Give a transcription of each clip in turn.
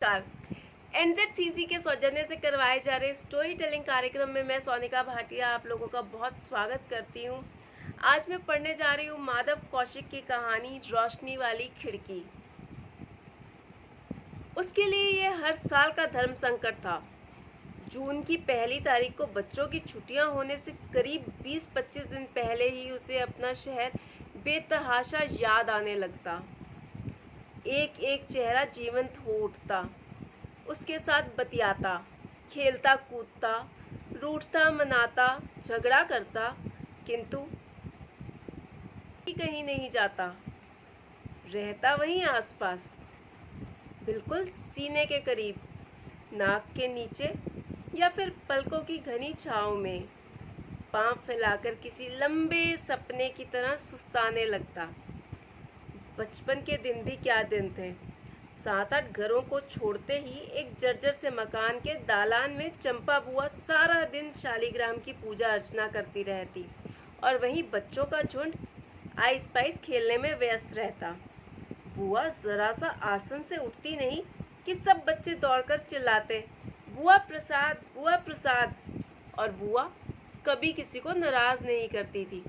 नमस्कार। एनजेडसीसी के सौजन्य से करवाए जा रहे स्टोरी टेलिंग कार्यक्रम में मैं सोनिका भाटिया आप लोगों का बहुत स्वागत करती हूँ। आज मैं पढ़ने जा रही हूँ माधव कौशिक की कहानी रोशनी वाली खिड़की। उसके लिए यह हर साल का धर्म संकट था। जून की पहली तारीख को बच्चों की छुट्टियां होने से करीब 20-25 दिन पहले ही उसे अपना शहर बेतहाशा याद आने लगता। एक एक चेहरा जीवंत हो उठता, उसके साथ बतियाता, खेलता कूदता, रूठता मनाता, झगड़ा करता, किंतु कहीं नहीं जाता, रहता वहीं आसपास, बिल्कुल सीने के करीब, नाक के नीचे या फिर पलकों की घनी छांव में, पांव फैलाकर किसी लंबे सपने की तरह सुस्ताने लगता। बचपन के दिन भी क्या दिन थे। 7-8 घरों को छोड़ते ही एक जर्जर से मकान के दालान में चंपा बुआ सारा दिन शालीग्राम की पूजा अर्चना करती रहती और वहीं बच्चों का झुंड आइस पाइस खेलने में व्यस्त रहता। बुआ जरा सा आसन से उठती नहीं कि सब बच्चे दौड़कर चिल्लाते, बुआ प्रसाद, बुआ प्रसाद। और बुआ कभी किसी को नाराज नहीं करती थी।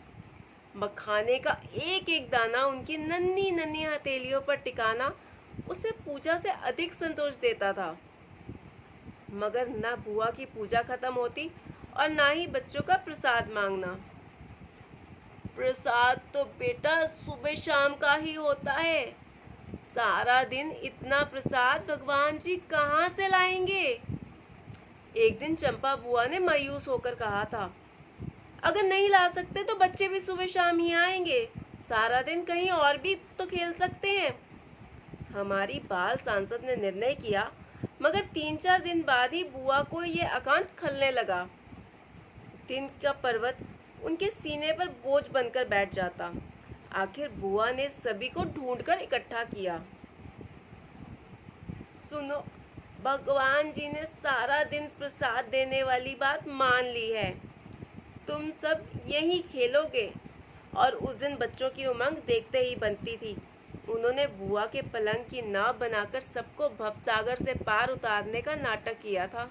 मखाने का एक एक दाना उनकी नन्ही नन्ही हथेलियों पर टिकाना उसे पूजा से अधिक संतोष देता था। मगर ना बुआ की पूजा खत्म होती और ना ही बच्चों का प्रसाद मांगना। प्रसाद तो बेटा सुबह शाम का ही होता है, सारा दिन इतना प्रसाद भगवान जी कहाँ से लाएंगे? एक दिन चंपा बुआ ने मायूस होकर कहा था, अगर नहीं ला सकते तो बच्चे भी सुबह शाम ही आएंगे, सारा दिन कहीं और भी तो खेल सकते हैं। हमारी बाल सांसद ने निर्णय किया, मगर 3-4 दिन बाद ही बुआ को ये आकांत खलने लगा। दिन का पर्वत उनके सीने पर बोझ बनकर बैठ जाता। आखिर बुआ ने सभी को ढूंढकर इकट्ठा किया। सुनो, भगवान जी ने सारा दिन प्रसाद देने वाली बात मान ली है, तुम सब यहीं खेलोगे। और उस दिन बच्चों की उमंग देखते ही बनती थी। उन्होंने बुआ के पलंग की नाव बनाकर सबको भवसागर से पार उतारने का नाटक किया था।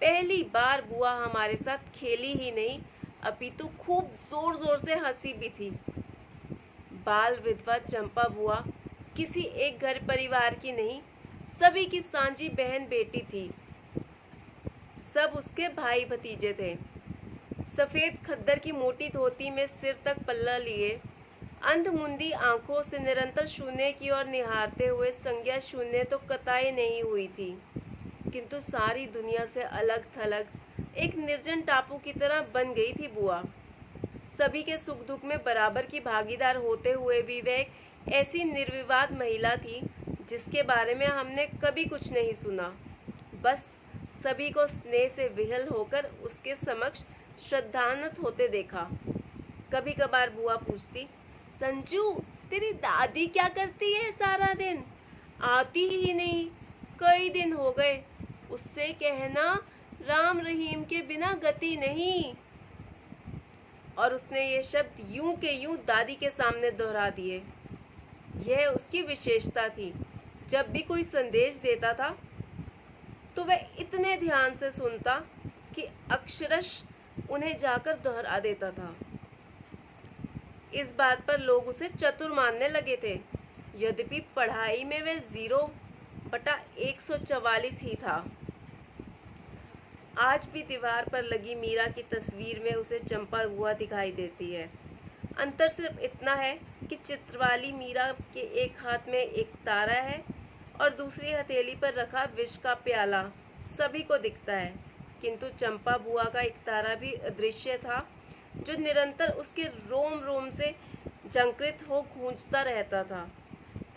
पहली बार बुआ हमारे साथ खेली ही नहीं, अपितु खूब जोर जोर से हंसी भी थी। बाल विधवा चंपा बुआ किसी एक घर परिवार की नहीं, सभी की सांझी बहन बेटी थी। सब उसके भाई भतीजे थे। सफेद खद्दर की मोटी धोती में सिर तक पल्ला लिए, अंधमुंदी आंखों से निरंतर शून्य की ओर निहारते हुए संज्ञा शून्य तो कतई नहीं हुई थी, किंतु सारी दुनिया से अलग थलग एक निर्जन टापू की तरह बन गई थी बुआ। सभी के सुख दुख में बराबर की भागीदार होते हुए भी वह एक ऐसी निर्विवाद महिला थी जिसके बारे में हमने कभी कुछ नहीं सुना। बस सभी को स्नेह से विहल होकर उसके समक्ष श्रद्धान्वित होते देखा। कभी कभार बुआ पूछती, संजू तेरी दादी क्या करती है सारा दिन? आती ही नहीं, कई दिन हो गए, उससे कहना राम रहीम के बिना गति नहीं। और उसने ये शब्द यूं के यूं दादी के सामने दोहरा दिए। यह उसकी विशेषता थी। जब भी कोई संदेश देता था तो वह इतने ध्यान से सुनता कि अक्षरश उन्हें जाकर दोहरा देता था। इस बात पर लोग उसे चतुर मानने लगे थे, यद्यपि पढ़ाई में वह 0/144 ही था। आज भी दीवार पर लगी मीरा की तस्वीर में उसे चंपा बुआ दिखाई देती है। अंतर सिर्फ इतना है कि चित्र वाली मीरा के एक हाथ में एक तारा है और दूसरी हथेली पर रखा विष का प्याला सभी को दिखता है, किंतु चंपा बुआ का एक तारा भी अदृश्य था जो निरंतर उसके रोम रोम से झंकृत हो गूंजता रहता था,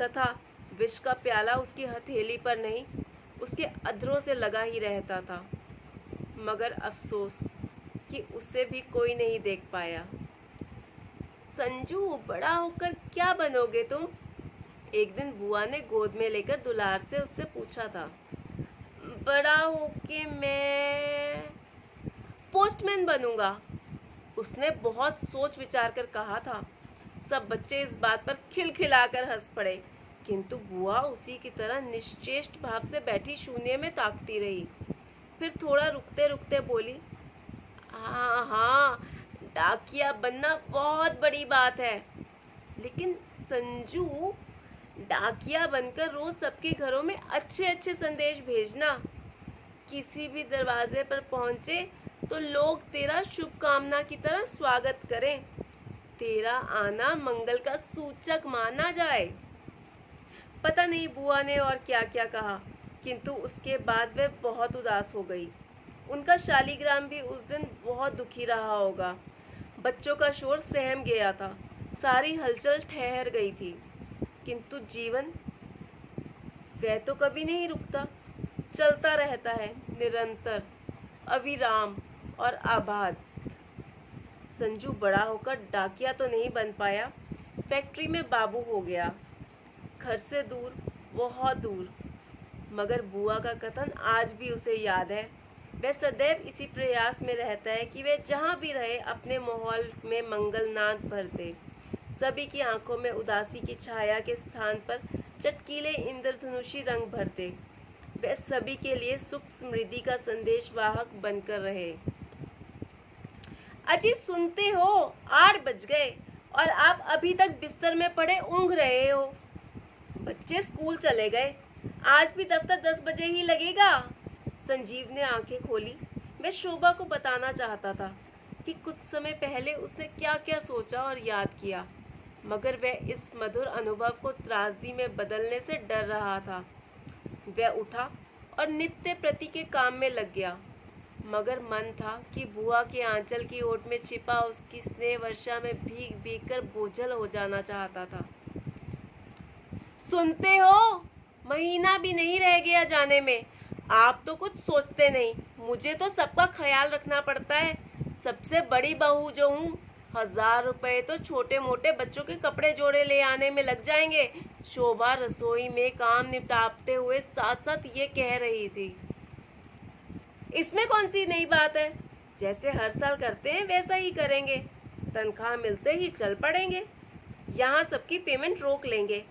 तथा विष का प्याला उसकी हथेली पर नहीं, उसके अधरों से लगा ही रहता था। मगर अफसोस कि उसे भी कोई नहीं देख पाया। संजू बड़ा होकर क्या बनोगे तुम? एक दिन बुआ ने गोद में लेकर दुलार से उससे पूछा था। बड़ा होके मैं पोस्टमैन बनूंगा, उसने बहुत सोच विचार कर कहा था। सब बच्चे इस बात पर खिलखिलाकर हंस पड़े। किंतु बुआ उसी की तरह निश्चेष्ट भाव से बैठी शून्य में ताकती रही। फिर थोड़ा रुकते रुकते बोली, हाँ हाँ, डाकिया बनना बहुत बड़ी बात है, लेकिन संजू, डाकिया बनकर रोज सबके घरों में अच्छे अच्छे संदेश भेजना। किसी भी दरवाजे पर पहुंचे तो लोग तेरा शुभकामना की तरह स्वागत करें, तेरा आना मंगल का सूचक माना जाए। पता नहीं बुआ ने और क्या क्या कहा, किंतु उसके बाद वह बहुत उदास हो गई। उनका शालीग्राम भी उस दिन बहुत दुखी रहा होगा। बच्चों का शोर सहम गया था, सारी हलचल ठहर गई थी, किंतु जीवन वह तो कभी नहीं रुकता, चलता रहता है निरंतर, अविराम और आबाद। संजू बड़ा होकर डाकिया तो नहीं बन पाया, फैक्ट्री में बाबू हो गया, घर से दूर, बहुत दूर। मगर बुआ का कथन आज भी उसे याद है। वह सदैव इसी प्रयास में रहता है कि वह जहाँ भी रहे अपने माहौल में मंगलनाद भर दे, सभी की आंखों में उदासी की छाया के स्थान पर चटकीले इंद्रधनुषी रंग भर दे, वह सभी के लिए सुख समृद्धि का संदेशवाहक बनकर रहे। अजी सुनते हो, 8 बज गए और आप अभी तक बिस्तर में पड़े ऊँघ रहे हो। बच्चे स्कूल चले गए, आज भी दफ्तर 10 बजे ही लगेगा। संजीव ने आंखें खोली। वह शोभा को बताना चाहता था कि कुछ समय पहले उसने क्या क्या सोचा और याद किया, मगर वह इस मधुर अनुभव को त्रासदी में बदलने से डर रहा था। वह उठा और नित्य प्रति के काम में लग गया, मगर मन था कि बुआ के आंचल की ओट में छिपा उसकी स्नेह वर्षा में भीग भीग कर बोझल हो जाना चाहता था। सुनते हो, महीना भी नहीं रह गया जाने में। आप तो कुछ सोचते नहीं, मुझे तो सबका ख्याल रखना पड़ता है। सबसे बड़ी बहू जो हूँ, 1000 रुपए तो छोटे मोटे बच्चों के कपड़े जोड़े ले आने में लग जाएंगे। शोभा रसोई में काम निपटाते हुए साथ साथ ये कह रही थी। इसमें कौन सी नई बात है, जैसे हर साल करते हैं वैसा ही करेंगे, तनख्वाह मिलते ही चल पड़ेंगे। यहाँ सबकी पेमेंट रोक लेंगे,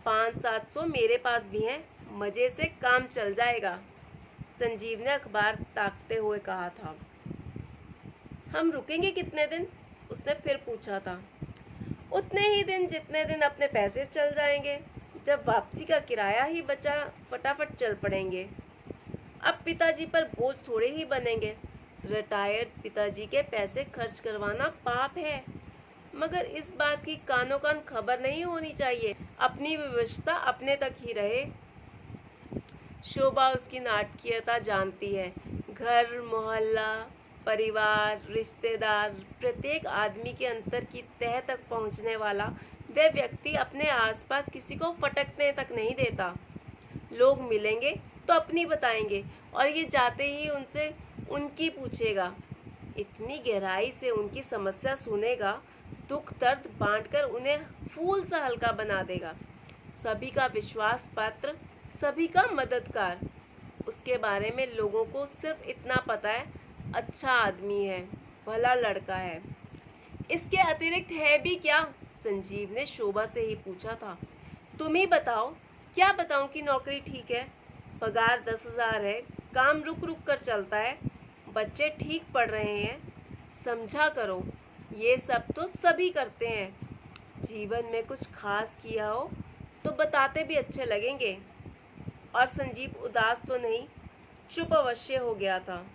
500-700 मेरे पास भी हैं, मजे से काम चल जाएगा। संजीव ने अखबार ताकते हुए कहा था। हम रुकेंगे कितने दिन, उसने फिर पूछा था। उतने ही दिन जितने दिन अपने पैसे चल जाएंगे, जब वापसी का किराया ही बचा फटाफट चल पड़ेंगे। अब पिताजी पर बोझ थोड़े ही बनेंगे, रिटायर्ड पिताजी के पैसे खर्च करवाना पाप है, मगर इस बात की कानों कान खबर नहीं होनी चाहिए, अपनी व्यवस्था अपने तक ही रहे। शोभा उसकी नाटकीयता जानती है। घर, मोहल्ला, परिवार, रिश्तेदार, प्रत्येक आदमी के अंतर की तह तक पहुंचने वाला वह व्यक्ति अपने आसपास किसी को फटकने तक नहीं देता। लोग मिलेंगे तो अपनी बताएंगे और ये जाते ही उनसे उनकी पूछेगा, इतनी गहराई से उनकी समस्या सुनेगा, दुख दर्द बांटकर उन्हें फूल सा हल्का बना देगा। सभी का विश्वास पात्र, सभी का मददगार। उसके बारे में लोगों को सिर्फ इतना पता है, अच्छा आदमी है, भला लड़का है। इसके अतिरिक्त है भी क्या? संजीव ने शोभा से ही पूछा था। तुम ही बताओ, क्या बताऊं कि नौकरी ठीक है, पगार 10,000 है, काम रुक रुक कर चलता है, बच्चे ठीक पढ़ रहे हैं, समझा करो, ये सब तो सभी करते हैं। जीवन में कुछ खास किया हो तो बताते भी अच्छे लगेंगे। और संजीव उदास तो नहीं, चुप अवश्य हो गया था।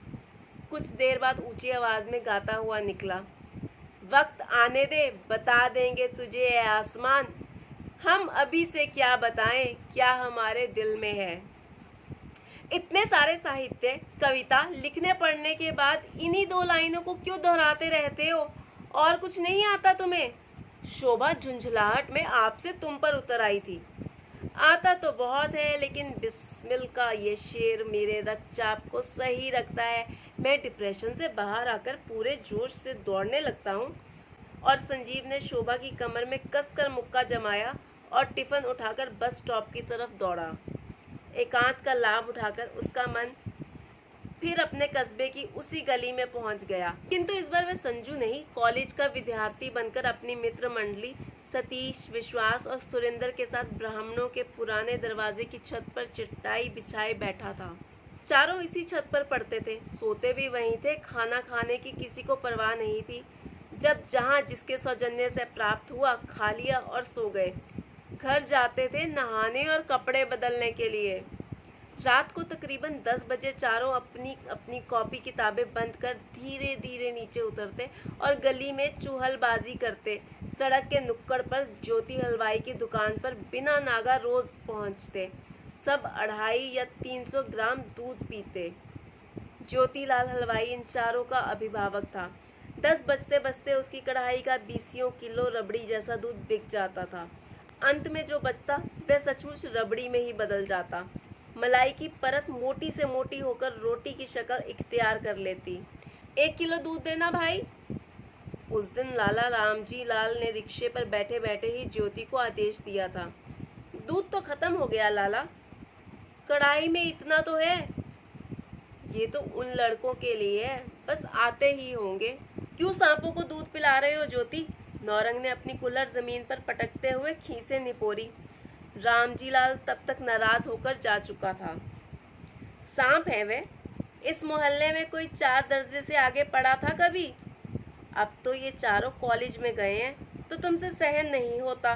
कुछ देर बाद ऊंची आवाज में गाता हुआ निकला, वक्त आने दे, बता देंगे तुझे ए आसमान, हम अभी से क्या बताएं, क्या हमारे दिल में है। इतने सारे साहित्य, कविता लिखने पढ़ने के बाद इन्हीं 2 लाइनों को क्यों दोहराते रहते हो, और कुछ नहीं आता तुम्हें? शोभा झुंझलाहट में आपसे तुम पर उतर आई थी। आता तो बहुत है, लेकिन बिस्मिल का ये शेर मेरे रक्तचाप को सही रखता है। मैं डिप्रेशन से बाहर आकर पूरे जोश से दौड़ने लगता हूँ। और संजीव ने शोभा की कमर में कसकर मुक्का जमाया और टिफिन उठाकर बस स्टॉप की तरफ दौड़ा। एकांत का लाभ उठाकर उसका मन फिर अपने कस्बे की उसी गली में पहुंच गया, किंतु इस बार वह संजू नहीं, कॉलेज का विद्यार्थी बनकर अपनी मित्र मंडली सतीश, विश्वास और सुरेंद्र के साथ ब्राह्मणों के पुराने दरवाजे की छत पर चटाई बिछाए बैठा था। चारों इसी छत पर पड़ते थे, सोते भी वहीं थे, खाना खाने की किसी को परवाह नहीं थी। जब जहाँ जिसके सौजन्य से प्राप्त हुआ खा लिया और सो गए। घर जाते थे नहाने और कपड़े बदलने के लिए। रात को तकरीबन 10 बजे चारों अपनी अपनी कॉपी किताबें बंद कर धीरे धीरे नीचे उतरते और गली में चुहलबाजी करते। सड़क के नुक्कड़ पर ज्योति हलवाई की दुकान पर बिना नागा रोज पहुंचते। सब 250 या 300 ग्राम दूध पीते। ज्योतिलाल हलवाई इन चारों का अभिभावक था। 10 बजते बजते उसकी कढ़ाई का 20 किलो रबड़ी जैसा दूध बिक जाता था। अंत में जो बचता वह सचमुच रबड़ी में ही बदल जाता। मलाई की परत मोटी से मोटी होकर रोटी की शक्ल इख्तियार कर लेती। 1 किलो दूध देना भाई। उस दिन लाला रामजी लाल ने रिक्शे पर बैठे बैठे ही ज्योति को आदेश दिया था। दूध तो खत्म हो गया लाला, कढ़ाई में इतना तो है। ये तो उन लड़कों के लिए है, बस आते ही होंगे। क्यों सांपों को दूध पिला रहे हो ज्योति? नौरंग ने अपनी कुल्हड़ जमीन पर पटकते हुए खीसे निपोरी। रामजी लाल तब तक नाराज होकर जा चुका था। सांप है वे? इस मोहल्ले में कोई 4 दर्जे से आगे पढ़ा था कभी? अब तो ये चारों कॉलेज में गए हैं, तो तुमसे सहन नहीं होता।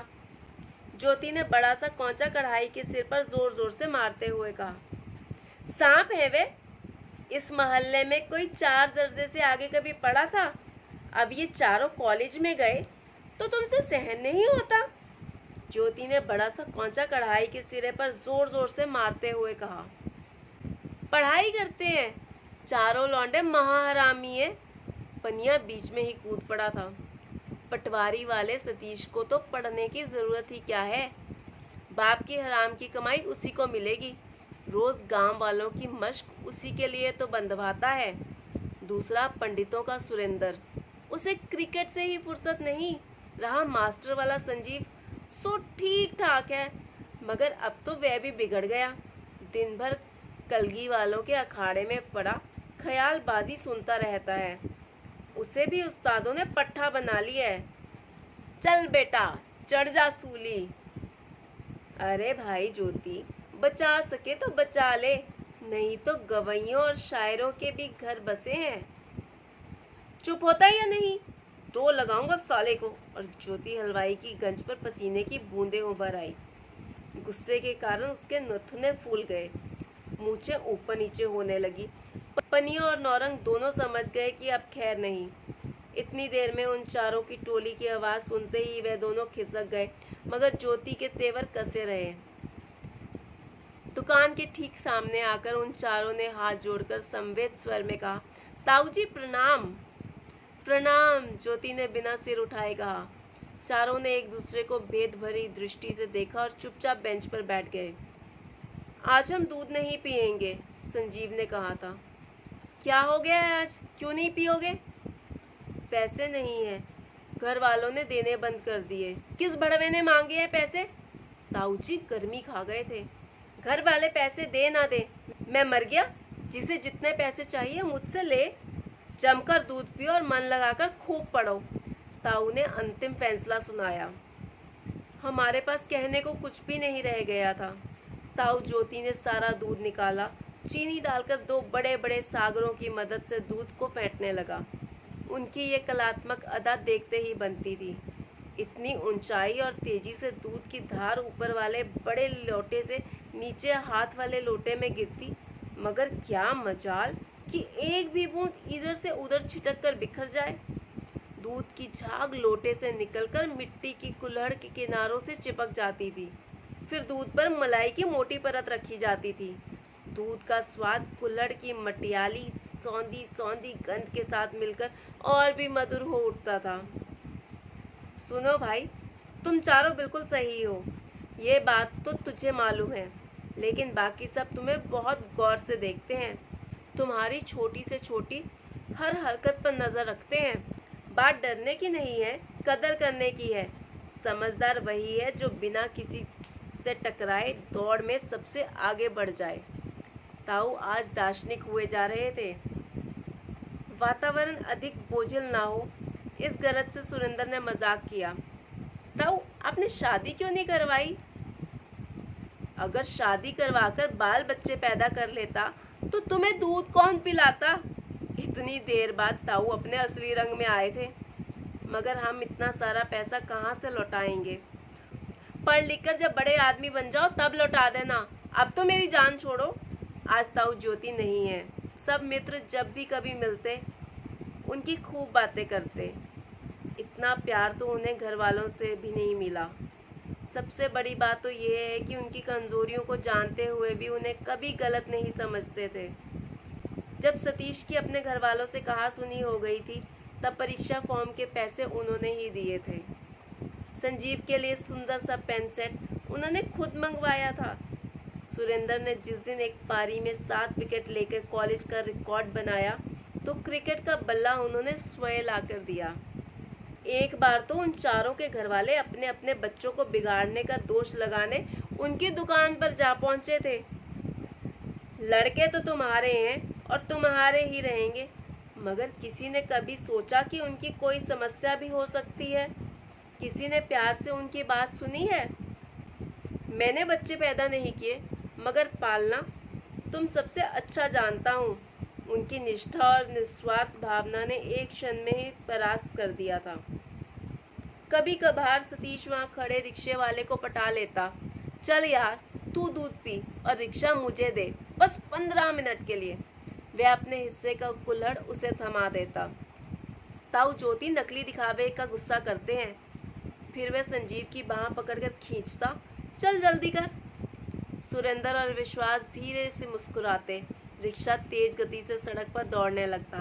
ज्योति ने बड़ा सा कौंचा कढ़ाई के सिर पर जोर जोर से मारते हुए कहा। सांप है वे? इस मोहल्ले में कोई 4 दर्जे से आगे कभी पढ़ा था? अब ये चारों कॉलेज में गए तो तुमसे सहन नहीं होता। ज्योति ने बड़ा सा कौंचा कढ़ाई के सिरे पर जोर जोर से मारते हुए कहा। पढ़ाई करते हैं, चारों लौंडे महाहरामी है। पनिया बीच में ही कूद पड़ा था। पटवारी वाले सतीश को तो पढ़ने की जरूरत ही क्या है? बाप की हराम की कमाई उसी को मिलेगी। रोज गांव वालों की मश्क उसी के लिए तो बंधवाता है। दूसरा पंडितों का सुरेंद्र, उसे क्रिकेट से ही फुर्सत नहीं। रहा मास्टर वाला संजीव, सो ठीक ठाक है, मगर अब तो वह भी बिगड़ गया। दिन भर कलगी वालों के अखाड़े में पड़ा ख्यालबाजी सुनता रहता है। उसे भी उस्तादों ने पट्ठा बना लिया है। चल बेटा, चढ़ जा सूली। अरे भाई ज्योति, बचा सके तो बचा ले, नहीं तो गवैयों और शायरों के भी घर बसे हैं। चुप होता है या नहीं? तो लगाऊंगा साले को। और ज्योति हलवाई की गंज पर पसीने की बूंदें उभर आई। गुस्से के कारण उसके नथुने फूल गए, मूछें ऊपर नीचे होने लगी। पनिया और नौरंग दोनों समझ गए कि अब खैर नहीं। इतनी देर में उन चारों की टोली की आवाज सुनते ही वे दोनों खिसक गए, मगर ज्योति के तेवर कसे रहे। दुकान के ठीक सामने आकर उन चारों ने हाथ जोड़कर संवेद स्वर में कहा, ताऊ जी प्रणाम। प्रणाम, ज्योति ने बिना सिर उठाए कहा। चारों ने एक दूसरे को भेद भरी दृष्टि से देखा और चुपचाप बेंच पर बैठ गए। आज हम दूध नहीं पिएंगे, संजीव ने कहा था। क्या हो गया है आज, क्यों नहीं पियोगे? पैसे नहीं है, घर वालों ने देने बंद कर दिए। किस भड़वे ने मांगे हैं पैसे? ताऊ जी गर्मी खा गए थे। घर वाले पैसे दे ना दे, मैं मर गया? जिसे जितने पैसे चाहिए मुझसे ले। जमकर दूध पियो और मन लगाकर खूब पढ़ो। ताऊ ने अंतिम फैसला सुनाया। हमारे पास कहने को कुछ भी नहीं रह गया था। ताऊ ज्योति ने सारा दूध निकाला, चीनी डालकर 2 बड़े बड़े सागरों की मदद से दूध को फेंटने लगा। उनकी ये कलात्मक अदा देखते ही बनती थी। इतनी ऊंचाई और तेजी से दूध की धार ऊपर वाले बड़े लोटे से नीचे हाथ वाले लोटे में गिरती, मगर क्या मजाल कि एक भी बूंद इधर से उधर छिटक कर बिखर जाए। दूध की झाग लोटे से निकलकर मिट्टी की कुल्हड़ के किनारों से चिपक जाती थी। फिर दूध पर मलाई की मोटी परत रखी जाती थी। दूध का स्वाद कुल्हड़ की मटियाली सौंधी सौंधी गंध के साथ मिलकर और भी मधुर हो उठता था। सुनो भाई, तुम चारों बिल्कुल सही हो, ये बात तो तुझे मालूम है, लेकिन बाकी सब तुम्हें बहुत गौर से देखते हैं। तुम्हारी छोटी से छोटी हर हरकत पर नजर रखते हैं। बात डरने की नहीं है, कदर करने की है। समझदार वही है जो बिना किसी से टकराए दौड़ में सबसे आगे बढ़ जाए। ताऊ आज दार्शनिक हुए जा रहे थे। वातावरण अधिक बोझिल ना हो, इस गरज से सुरेंद्र ने मजाक किया। ताऊ, आपने शादी क्यों नहीं करवाई? अगर शादी करवाकर बाल बच्चे पैदा कर लेता तो तुम्हें दूध कौन पिलाता? इतनी देर बाद ताऊ अपने असली रंग में आए थे। मगर हम इतना सारा पैसा कहाँ से लौटाएंगे? पढ़ लिख कर जब बड़े आदमी बन जाओ तब लौटा देना, अब तो मेरी जान छोड़ो। आज ताऊ ज्योति नहीं है। सब मित्र जब भी कभी मिलते उनकी खूब बातें करते। इतना प्यार तो उन्हें घर वालों से भी नहीं मिला। सबसे बड़ी बात तो ये है कि उनकी कमजोरियों को जानते हुए भी उन्हें कभी गलत नहीं समझते थे। जब सतीश की अपने घर वालों से कहा सुनी हो गई थी तब परीक्षा फॉर्म के पैसे उन्होंने ही दिए थे। संजीव के लिए सुंदर सा पेन सेट उन्होंने खुद मंगवाया था। सुरेंद्र ने जिस दिन एक पारी में 7 विकेट लेकर कॉलेज का रिकॉर्ड बनाया तो क्रिकेट का बल्ला उन्होंने स्वयं ला कर दिया। एक बार तो उन चारों के घरवाले अपने अपने बच्चों को बिगाड़ने का दोष लगाने उनकी दुकान पर जा पहुंचे थे। लड़के तो तुम्हारे हैं और तुम्हारे ही रहेंगे, मगर किसी ने कभी सोचा कि उनकी कोई समस्या भी हो सकती है? किसी ने प्यार से उनकी बात सुनी है? मैंने बच्चे पैदा नहीं किए, मगर पालना तुम सबसे अच्छा जानता हूँ। उनकी निष्ठा और निस्वार्थ भावना ने एक क्षण में ही परास्त कर दिया था। कभी कभार सतीश वहाँ खड़े रिक्शे वाले को पटा लेता, चल यार तू दूध पी और रिक्शा मुझे दे, बस 15 मिनट के लिए। वह अपने हिस्से का कुल्हड़ उसे थमा देता। ताऊ ज्योति नकली दिखावे का गुस्सा करते हैं। फिर वह संजीव की बाह पकड़कर खींचता, चल जल्दी कर। सुरेंद्र और विश्वास धीरे से मुस्कुराते। रिक्शा तेज गति से सड़क पर दौड़ने लगता।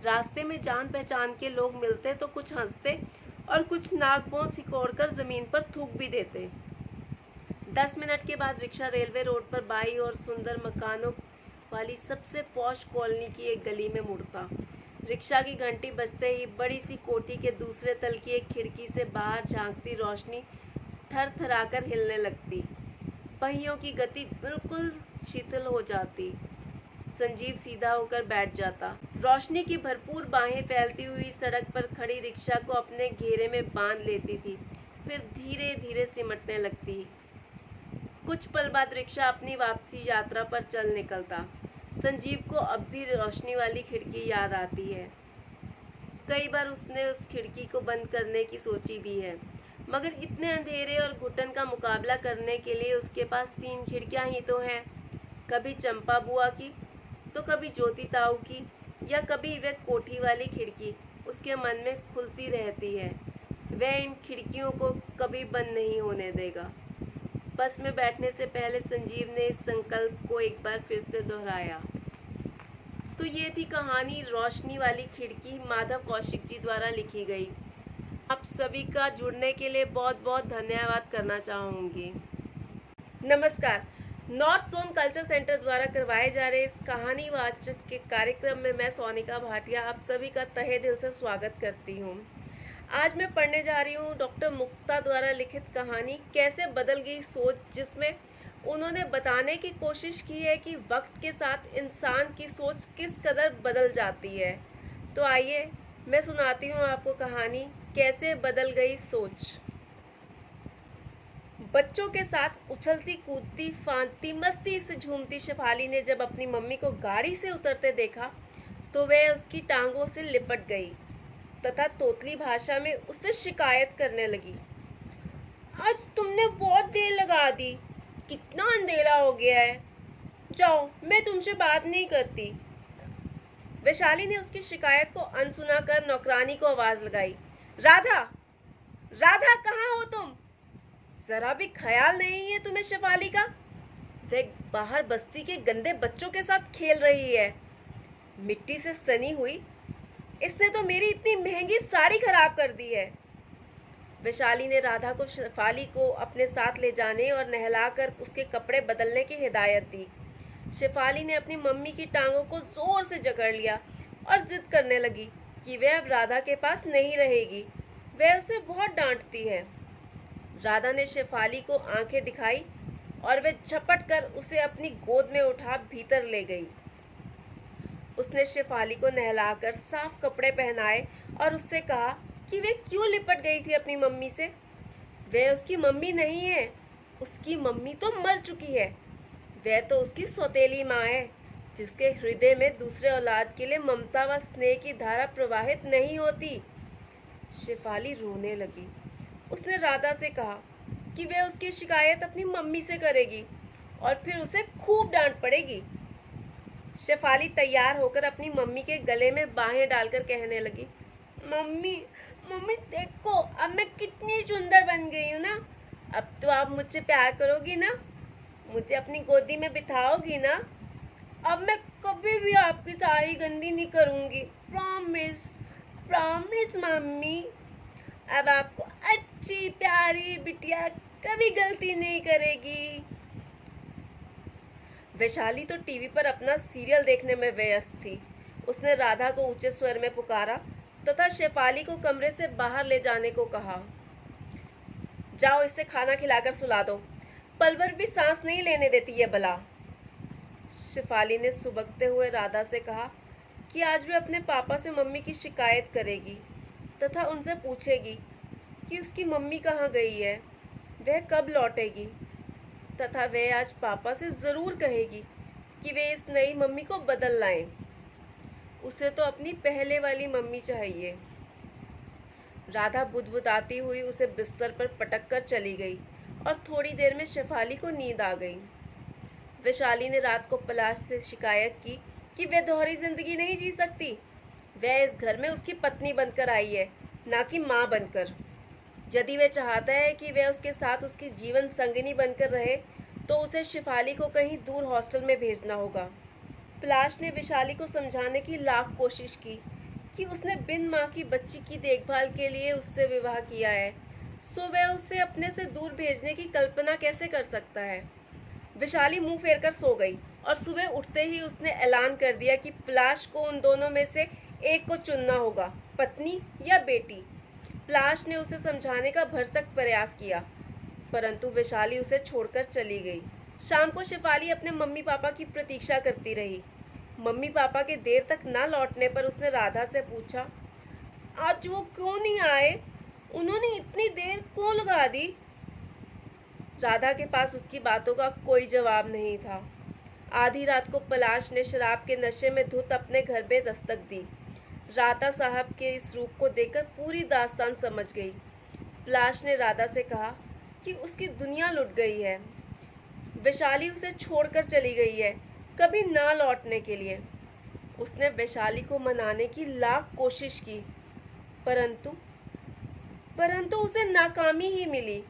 रास्ते में जान पहचान के लोग मिलते तो कुछ हंसते और कुछ नाक भौं सिकोड़कर जमीन पर थूक भी देते। 10 मिनट के बाद रिक्शा रेलवे रोड पर बाई और सुंदर मकानों वाली सबसे पॉश कॉलोनी की एक गली में मुड़ता। रिक्शा की घंटी बजते ही बड़ी सी कोठी के दूसरे तल की एक खिड़की से बाहर झांकती रोशनी थरथराकर हिलने लगती। पहियों की गति बिल्कुल शिथिल हो जाती। संजीव सीधा होकर बैठ जाता। रोशनी की भरपूर बाहें फैलती हुई सड़क पर खड़ी रिक्शा को अपने घेरे में बांध लेती थी, फिर धीरे धीरे सिमटने लगती। कुछ पल बाद रिक्शा अपनी वापसी यात्रा पर चल निकलता। संजीव को अब भी रोशनी वाली खिड़की याद आती है। कई बार उसने उस खिड़की को बंद करने की सोची भी है, मगर इतने अंधेरे और घुटन का मुकाबला करने के लिए उसके पास 3 खिड़कियां ही तो हैं। कभी चंपा बुआ की, तो कभी ज्योति ताऊ की, या कभी वह कोठी वाली खिड़की उसके मन में खुलती रहती है। वह इन खिड़कियों को कभी बंद नहीं होने देगा। बस में बैठने से पहले संजीव ने इस संकल्प को एक बार फिर से दोहराया। तो ये थी कहानी रोशनी वाली खिड़की, माधव कौशिक जी द्वारा लिखी गई। आप सभी का जुड़ने के लिए बहुत बहुत धन्यवाद करना चाहूँगी। नमस्कार। नॉर्थ जोन कल्चर सेंटर द्वारा करवाए जा रहे इस कहानी वाचक के कार्यक्रम में मैं सोनिका भाटिया आप सभी का तहे दिल से स्वागत करती हूँ। आज मैं पढ़ने जा रही हूँ डॉक्टर मुक्ता द्वारा लिखित कहानी कैसे बदल गई सोच, जिसमें उन्होंने बताने की कोशिश की है कि वक्त के साथ इंसान की सोच किस कदर बदल जाती है। तो आइए मैं सुनाती हूँ आपको कहानी कैसे बदल गई सोच। बच्चों के साथ उछलती कूदती फांदती मस्ती से झूमती शेफाली ने जब अपनी मम्मी को गाड़ी से उतरते देखा तो वह उसकी टांगों से लिपट गई तथा तोतली भाषा में उससे शिकायत करने लगी। आज तुमने बहुत देर लगा दी, कितना अंधेरा हो गया है, जाओ मैं तुमसे बात नहीं करती। वैशाली ने उसकी शिकायत को अनसुना कर नौकरानी को आवाज लगाई, राधा, राधा कहाँ हो तुम? जरा भी ख्याल नहीं है तुम्हें शेफाली का? वह बाहर बस्ती के गंदे बच्चों के साथ खेल रही है। मिट्टी से सनी हुई, इसने तो मेरी इतनी महंगी साड़ी खराब कर दी है। वैशाली ने राधा को शेफाली को अपने साथ ले जाने और नहलाकर उसके कपड़े बदलने की हिदायत दी। शेफाली ने अपनी मम्मी की टांगों को जोर से जकड़ लिया और जिद करने लगी कि वह अब राधा के पास नहीं रहेगी। वह उसे बहुत डांटती है। राधा ने शेफाली को आंखें दिखाई और वह झपट कर उसे अपनी गोद में उठा भीतर ले गई। उसने शेफाली को नहलाकर साफ कपड़े पहनाए और उससे कहा कि वे क्यों लिपट गई थी अपनी मम्मी से। वह उसकी मम्मी नहीं है, उसकी मम्मी तो मर चुकी है। वह तो उसकी सौतेली माँ है, जिसके हृदय में दूसरे औलाद के लिए ममता व स्नेह की धारा प्रवाहित नहीं होती। शेफाली रोने लगी। उसने राधा से कहा कि वह उसकी शिकायत अपनी मम्मी से करेगी और फिर उसे खूब डांट पड़ेगी। शेफाली तैयार होकर अपनी मम्मी के गले में बाहें डालकर कहने लगी, मम्मी मम्मी देखो, अब मैं कितनी सुंदर बन गई हूँ ना। अब तो आप मुझसे प्यार करोगी ना, मुझे अपनी गोदी में बिठाओगी ना। अब मैं कभी भी आपकी साड़ी गंदी नहीं करूँगी, प्रॉमिस प्रॉमिस मम्मी। अब आपको अच्छी प्यारी बिटिया कभी गलती नहीं करेगी। वैशाली तो टीवी पर अपना सीरियल देखने में व्यस्त थी। उसने राधा को ऊंचे स्वर में पुकारा तथा शेफाली को कमरे से बाहर ले जाने को कहा। जाओ, इसे खाना खिलाकर सुला दो, पल भर भी सांस नहीं लेने देती है भला। शेफाली ने सुबकते हुए राधा से कहा कि आज वे अपने पापा से मम्मी की शिकायत करेगी तथा उनसे पूछेगी कि उसकी मम्मी कहाँ गई है, वह कब लौटेगी, तथा वह आज पापा से ज़रूर कहेगी कि वे इस नई मम्मी को बदल लाएं। उसे तो अपनी पहले वाली मम्मी चाहिए। राधा बुदबुदाती हुई उसे बिस्तर पर पटक कर चली गई और थोड़ी देर में शेफाली को नींद आ गई। वैशाली ने रात को पलाश से शिकायत की कि वह दोहरी जिंदगी नहीं जी सकती। वह इस घर में उसकी पत्नी बनकर आई है, ना कि माँ बनकर। यदि वह चाहता है कि वह उसके साथ उसकी जीवन संगिनी बनकर रहे, तो उसे शेफाली को कहीं दूर हॉस्टल में भेजना होगा। पलाश ने वैशाली को समझाने की लाख कोशिश की कि उसने बिन माँ की बच्ची की देखभाल के लिए उससे विवाह किया है, सो वह उसे अपने से दूर भेजने की कल्पना कैसे कर सकता है। वैशाली मुंह फेरकर सो गई और सुबह उठते ही उसने ऐलान कर दिया कि पलाश को उन दोनों में से एक को चुनना होगा, पत्नी या बेटी। पलाश ने उसे समझाने का भरसक प्रयास किया, परंतु वैशाली उसे छोड़कर चली गई। शाम को शेफाली अपने मम्मी पापा की प्रतीक्षा करती रही। मम्मी पापा के देर तक न लौटने पर उसने राधा से पूछा, आज वो क्यों नहीं आए? उन्होंने इतनी देर क्यों लगा दी? राधा के पास उसकी बातों का कोई जवाब नहीं था। आधी रात को पलाश ने शराब के नशे में धुत अपने घर में दस्तक दी। राधा साहब के इस रूप को देखकर पूरी दास्तान समझ गई। पलाश ने राधा से कहा कि उसकी दुनिया लुट गई है, वैशाली उसे छोड़कर चली गई है, कभी ना लौटने के लिए। उसने वैशाली को मनाने की लाख कोशिश की, परंतु उसे नाकामी ही मिली।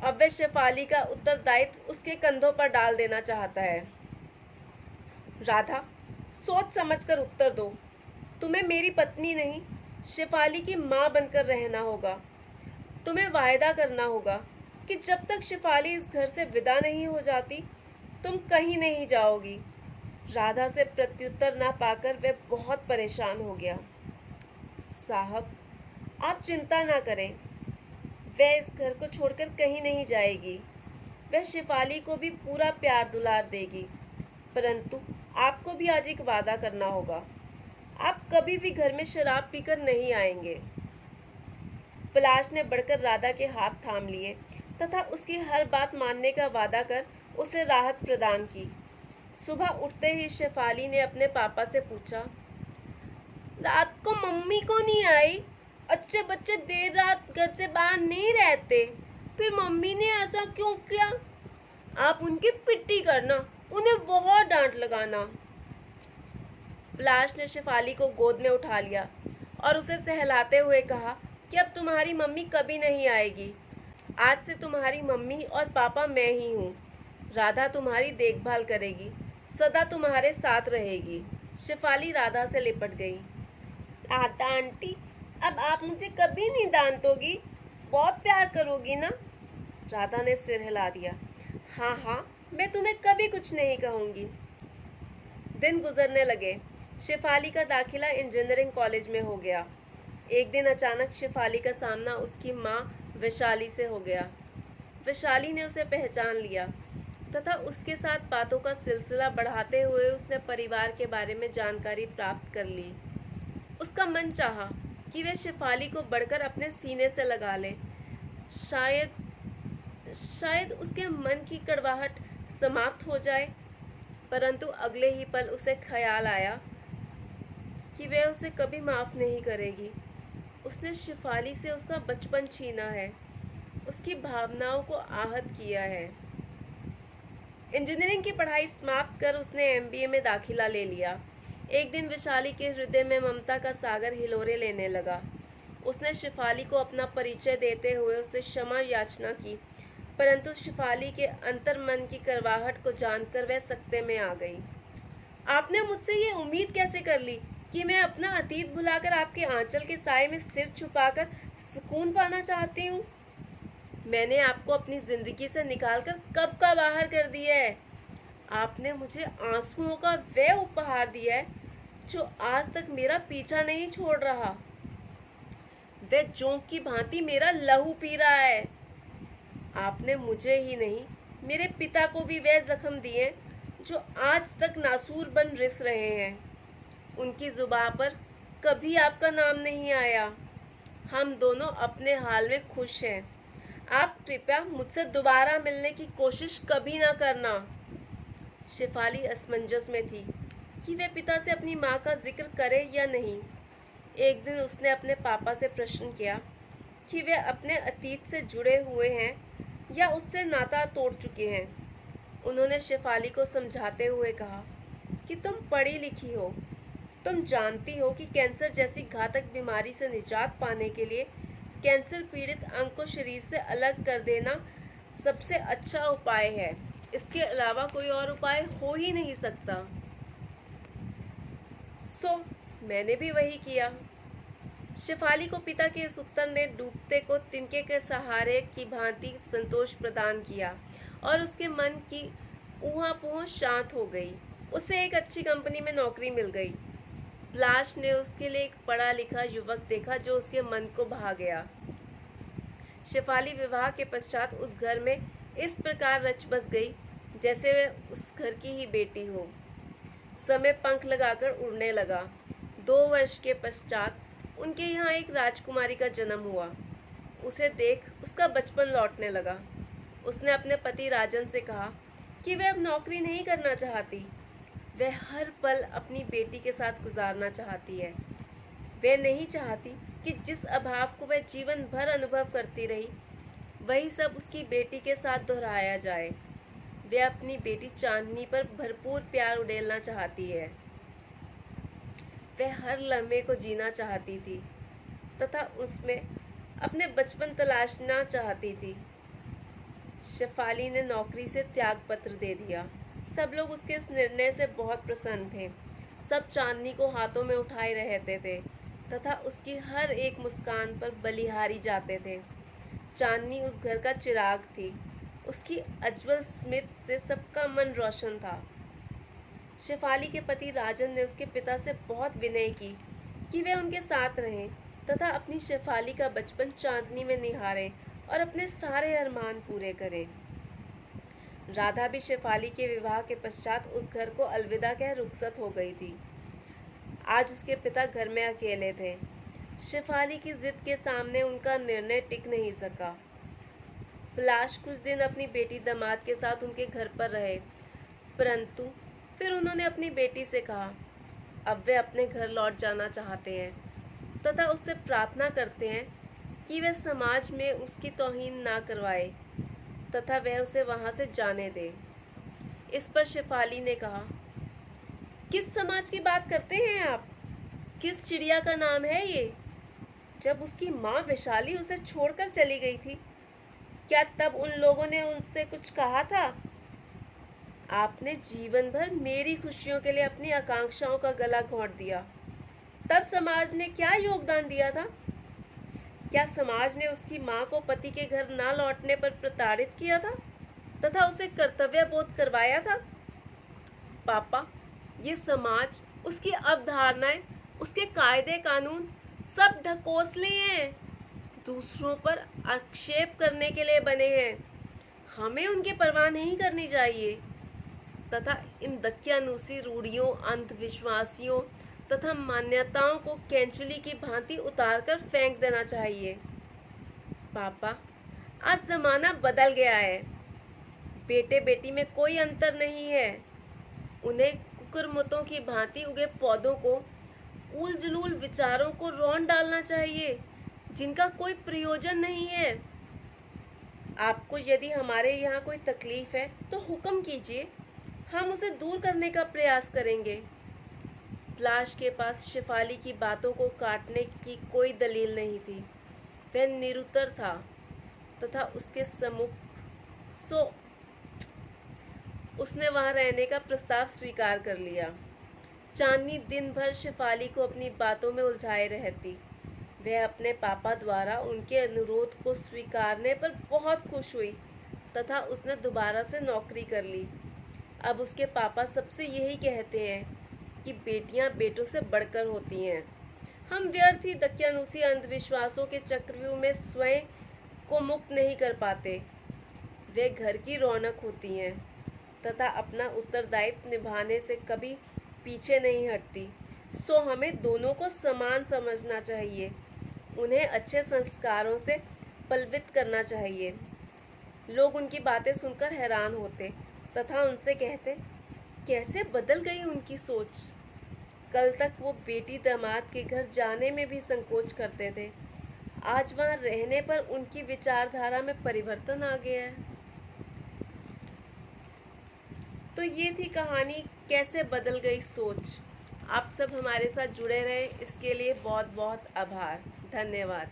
अब वह शेफाली का उत्तरदायित्व उसके कंधों पर डाल देना चाहता है। राधा, सोच समझकर उत्तर दो। तुम्हें मेरी पत्नी नहीं, शेफाली की माँ बनकर रहना होगा। तुम्हें वायदा करना होगा कि जब तक शेफाली इस घर से विदा नहीं हो जाती, तुम कहीं नहीं जाओगी। राधा से प्रत्युत्तर ना पाकर वह बहुत परेशान हो गया। साहब, आप चिंता ना करें, वह इस घर को छोड़कर कहीं नहीं जाएगी। वह शेफाली को भी पूरा प्यार दुलार देगी, परंतु आपको भी आज एक वादा करना होगा। आप कभी भी घर में शराब पीकर नहीं आएंगे। पलाश ने बढ़कर राधा के हाथ थाम लिए तथा उसकी हर बात मानने का वादा कर उसे राहत प्रदान की। सुबह उठते ही शेफाली ने अपने पापा से पूछा, रात को मम्मी को नहीं आई? अच्छे बच्चे देर रात घर से बाहर नहीं रहते, फिर मम्मी ने ऐसा क्यों किया? आप उनकी पिट्ठी करना, उन्हें बहुत डांट लगाना। पलाश ने शेफाली को गोद में उठा लिया और उसे सहलाते हुए कहा कि अब तुम्हारी मम्मी कभी नहीं आएगी। आज से तुम्हारी मम्मी और पापा मैं ही हूँ। राधा तुम्हारी देखभाल करेगी, सदा तुम्हारे साथ रहेगी। शेफाली राधा से लिपट गई। राधा आंटी, अब आप मुझे कभी नहीं डांटोगी, बहुत प्यार करोगी ना? राधा ने सिर हिला दिया। हाँ हाँ, मैं तुम्हें कभी कुछ नहीं कहूँगी। दिन गुजरने लगे। शेफाली का दाखिला इंजीनियरिंग कॉलेज में हो गया। एक दिन अचानक शेफाली का सामना उसकी माँ वैशाली से हो गया। वैशाली ने उसे पहचान लिया तथा उसके साथ बातों का सिलसिला बढ़ाते हुए उसने परिवार के बारे में जानकारी प्राप्त कर ली। उसका मन चाहा कि वह शेफाली को बढ़कर अपने सीने से लगा ले, शायद शायद उसके मन की कड़वाहट समाप्त हो जाए, परंतु अगले ही पल उसे ख्याल आया कि वह उसे कभी माफ़ नहीं करेगी। उसने शिफाली से उसका बचपन छीना है, उसकी भावनाओं को आहत किया है। इंजीनियरिंग की पढ़ाई समाप्त कर उसने एमबीए में दाखिला ले लिया। एक दिन विशाली के हृदय में ममता का सागर हिलोरे लेने लगा। उसने शिफाली को अपना परिचय देते हुए उससे क्षमा याचना की, परंतु शिफाली के अंतर्मन की करवाहट को जानकर वह सकते में आ गई। आपने मुझसे ये उम्मीद कैसे कर ली कि मैं अपना अतीत भुलाकर आपके आंचल के साए में सिर छुपाकर सुकून पाना चाहती हूँ? मैंने आपको अपनी जिंदगी से निकालकर कब का बाहर कर दिया है। आपने मुझे आंसुओं का वह उपहार दिया है जो आज तक मेरा पीछा नहीं छोड़ रहा। वह जोंक की भांति मेरा लहू पी रहा है। आपने मुझे ही नहीं, मेरे पिता को भी वह जख्म दिए जो आज तक नासूर बन रिस रहे हैं। उनकी जुबान पर कभी आपका नाम नहीं आया। हम दोनों अपने हाल में खुश हैं। आप कृपया मुझसे दोबारा मिलने की कोशिश कभी ना करना। शिफाली असमंजस में थी कि वह पिता से अपनी माँ का जिक्र करे या नहीं। एक दिन उसने अपने पापा से प्रश्न किया कि वे अपने अतीत से जुड़े हुए हैं या उससे नाता तोड़ चुके हैं। उन्होंने शिफाली को समझाते हुए कहा कि तुम पढ़ी लिखी हो, तुम जानती हो कि कैंसर जैसी घातक बीमारी से निजात पाने के लिए कैंसर पीड़ित अंग को शरीर से अलग कर देना सबसे अच्छा उपाय है। इसके अलावा कोई और उपाय हो ही नहीं सकता। सो मैंने भी वही किया। शिफाली को पिता के इस उत्तर ने डूबते को तिनके के सहारे की भांति संतोष प्रदान किया और उसके मन की ऊहा-पोह शांत हो गई। उसे एक अच्छी कंपनी में नौकरी मिल गई। पलाश ने उसके लिए एक पढ़ा लिखा युवक देखा जो उसके मन को भा गया। शिफाली विवाह के पश्चात उस घर में इस प्रकार रच बस गई जैसे वह उस घर की ही बेटी हो। समय पंख लगाकर उड़ने लगा। 2 वर्ष के पश्चात उनके यहाँ एक राजकुमारी का जन्म हुआ। उसे देख उसका बचपन लौटने लगा। उसने अपने पति राजन से कहा कि वह अब नौकरी नहीं करना चाहती। वह हर पल अपनी बेटी के साथ गुजारना चाहती है। वह नहीं चाहती कि जिस अभाव को वह जीवन भर अनुभव करती रही, वही सब उसकी बेटी के साथ दोहराया जाए। वह अपनी बेटी चांदनी पर भरपूर प्यार उड़ेलना चाहती है। वह हर लम्हे को जीना चाहती थी तथा उसमें अपने बचपन तलाशना चाहती थी। शिफाली ने नौकरी से त्याग पत्र दे दिया। सब लोग उसके इस निर्णय से बहुत प्रसन्न थे। सब चांदनी को हाथों में उठाए रहते थे तथा उसकी हर एक मुस्कान पर बलिहारी जाते थे। चांदनी उस घर का चिराग थी। उसकी अज्वल स्मित से सबका मन रोशन था। शिफाली के पति राजन ने उसके पिता से बहुत विनय की कि वे उनके साथ रहें तथा अपनी शिफाली का बचपन चांदनी में निहारें और अपने सारे अरमान पूरे करें। राधा भी शिफाली के विवाह के पश्चात उस घर को अलविदा कह रुखसत हो गई थी। आज उसके पिता घर में अकेले थे। शिफाली की जिद के सामने उनका निर्णय टिक नहीं सका। पलाश कुछ दिन अपनी बेटी दामाद के साथ उनके घर पर रहे, परंतु फिर उन्होंने अपनी बेटी से कहा अब वे अपने घर लौट जाना चाहते हैं तथा उससे प्रार्थना करते हैं कि वह समाज में उसकी तौहीन ना करवाए तथा वह उसे वहां से जाने दे। इस पर शिफाली ने कहा, किस समाज की बात करते हैं आप? किस चिड़िया का नाम है ये? जब उसकी माँ विशाली उसे छोड़कर चली गई थी, क्या तब उन लोगों ने उनसे कुछ कहा था? आपने जीवन भर मेरी खुशियों के लिए अपनी आकांक्षाओं का गला घोंट दिया। तब समाज ने क्या योगदान दिया था? क्या समाज ने उसकी माँ को पति के घर ना लौटने पर प्रताड़ित किया था तथा उसे कर्तव्य बोध करवाया था? पापा, ये समाज, उसकी अवधारणाएं, उसके कायदे कानून सब ढकोसले हैं, दूसरों पर आक्षेप करने के लिए बने हैं। हमें उनकी परवाह नहीं करनी चाहिए तथा इन दकियानूसी रूढ़ियों, अंधविश्वासियों तथा मान्यताओं को कैंचुली की भांति उतारकर फेंक देना चाहिए। पापा, आज जमाना बदल गया है। बेटे बेटी में कोई अंतर नहीं है। उन्हें कुकुरमुत्तों की भांति उगे पौधों को, उल जलूल विचारों को रौंद डालना चाहिए जिनका कोई प्रयोजन नहीं है। आपको यदि हमारे यहाँ कोई तकलीफ है तो हुक्म कीजिए, हम उसे दूर करने का प्रयास करेंगे। प्लाश के पास शेफाली की बातों को काटने की कोई दलील नहीं थी। वह निरुत्तर था तथा उसके सम्मुख सो उसने वहां रहने का प्रस्ताव स्वीकार कर लिया। चांदनी दिन भर शेफाली को अपनी बातों में उलझाए रहती। वह अपने पापा द्वारा उनके अनुरोध को स्वीकारने पर बहुत खुश हुई तथा उसने दोबारा से नौकरी कर ली। अब उसके पापा सबसे यही कहते हैं कि बेटियां बेटों से बढ़कर होती हैं। हम व्यर्थ ही दकियानुसी अंधविश्वासों के चक्रव्यूह में स्वयं को मुक्त नहीं कर पाते। वे घर की रौनक होती हैं तथा अपना उत्तरदायित्व निभाने से कभी पीछे नहीं हटती। सो हमें दोनों को समान समझना चाहिए, उन्हें अच्छे संस्कारों से पल्वित करना चाहिए। लोग उनकी बातें सुनकर हैरान होते तथा उनसे कहते, कैसे बदल गई उनकी सोच। कल तक वो बेटी दामाद के घर जाने में भी संकोच करते थे, आज वहाँ रहने पर उनकी विचारधारा में परिवर्तन आ गया है। तो ये थी कहानी कैसे बदल गई सोच। आप सब हमारे साथ जुड़े रहे, इसके लिए बहुत बहुत आभार। धन्यवाद।